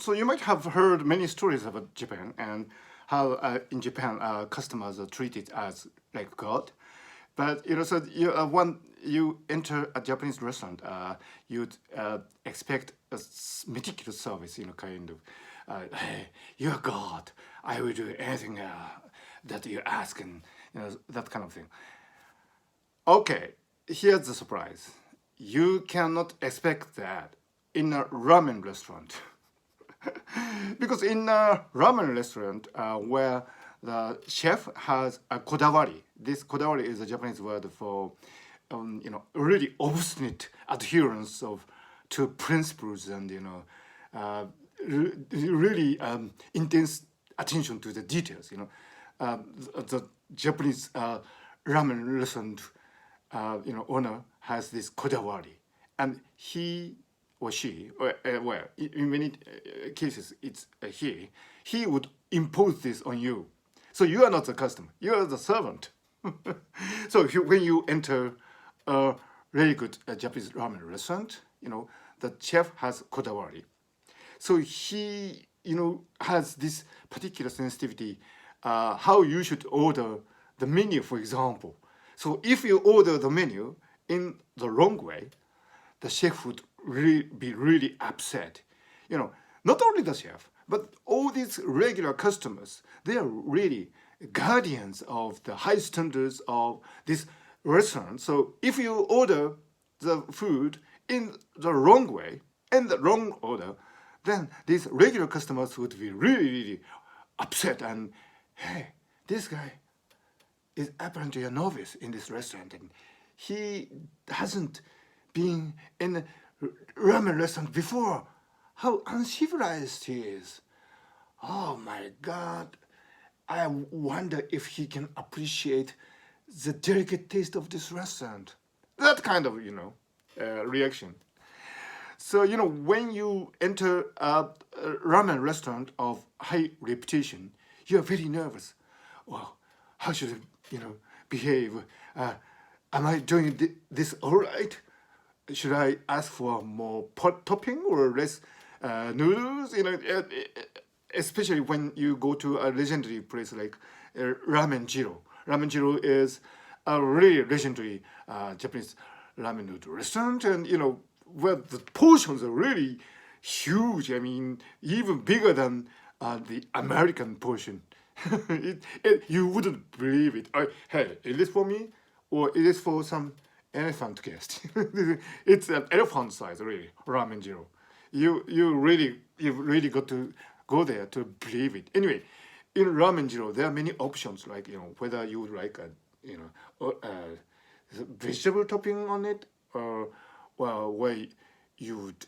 So you might have heard many stories about Japan and how in Japan customers are treated as like God. But so when you enter a Japanese restaurant, you'd expect a meticulous service, kind of, hey, you're God. I will do anything that you ask, and that kind of thing. Okay, here's the surprise. You cannot expect that in a ramen restaurant. Because in a ramen restaurant where the chef has a kodawari, this kodawari is a Japanese word for, really obstinate adherence of to principles and really intense attention to the details. The Japanese ramen restaurant, owner has this kodawari, and he or she, or, well, in many cases it's he would impose this on you. So you are not the customer, you are the servant. So when you enter a really good Japanese ramen restaurant, the chef has kodawari. So he, has this particular sensitivity, how you should order the menu, for example. So if you order the menu in the wrong way, the chef would really be really upset. Not only the chef, but all these regular customers, they are really guardians of the high standards of this restaurant. So if you order the food in the wrong way, in the wrong order, then these regular customers would be really, really upset and, hey, this guy is apparently a novice in this restaurant and he hasn't been in a ramen restaurant before. How uncivilized he is. Oh my God. I wonder if he can appreciate the delicate taste of this restaurant. That kind of, reaction. So, when you enter a ramen restaurant of high reputation, you're very nervous. Well, how should I, behave? Am I doing this all right? Should I ask for more pot topping or less noodles? Especially when you go to a legendary place like Ramen Jiro. Ramen Jiro is a really legendary Japanese ramen noodle restaurant, and where the portions are really huge. I mean, even bigger than the American portion. You wouldn't believe it. Hey, is this for me, or is this for some elephant guest? It's an elephant size, really. Ramen Jiro. You really got to go there to believe it. Anyway, in Ramen Jiro, there are many options, like whether you would like vegetable topping on it, or where you would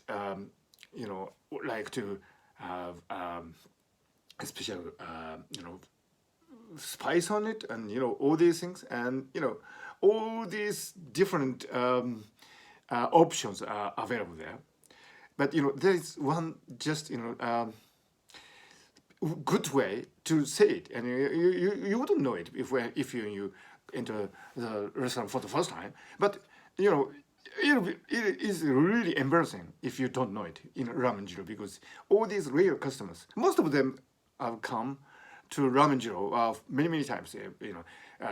like to have a special spice on it, and all these things, and all these different options are available there. But there is one just good way to say it, and you wouldn't know it if you enter the restaurant for the first time. But it is really embarrassing if you don't know it in Ramen Jiro, because all these real customers, most of them have come to Ramen Jiro many times,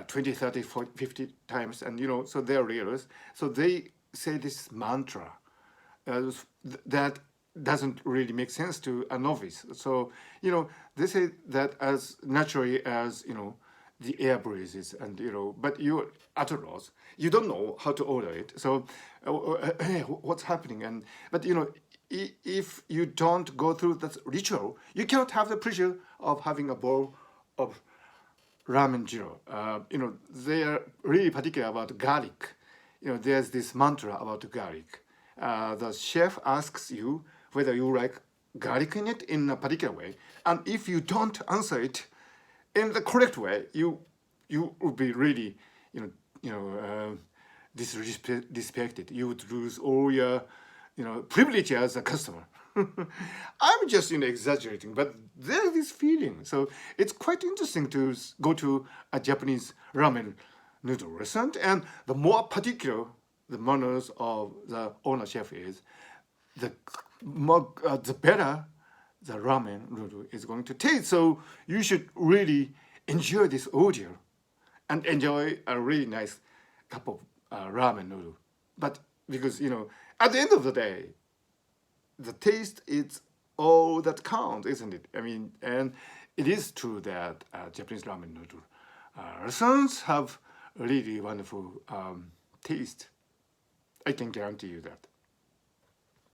20, 30, 40, 50 times, and so they're realists. So they say this mantra that doesn't really make sense to a novice. So they say that as naturally as the air breezes, and but you're at a loss. You don't know how to order it. So hey, what's happening? And but if you don't go through that ritual, you cannot have the pleasure of having a bowl of ramen jiro. They are really particular about garlic. There's this mantra about garlic. The chef asks you whether you like garlic in it in a particular way, and if you don't answer it in the correct way, you would be really disrespected. You would lose all your privilege as a customer. I'm just exaggerating, but there's this feeling. So it's quite interesting to go to a Japanese ramen noodle restaurant, and the more particular the manners of the owner chef is, the better the ramen noodle is going to taste. So you should really enjoy this audio and enjoy a really nice cup of ramen noodle. But because, at the end of the day, the taste is all that counts, isn't it? I mean, and it is true that Japanese ramen noodle restaurants have really wonderful taste. I can guarantee you that.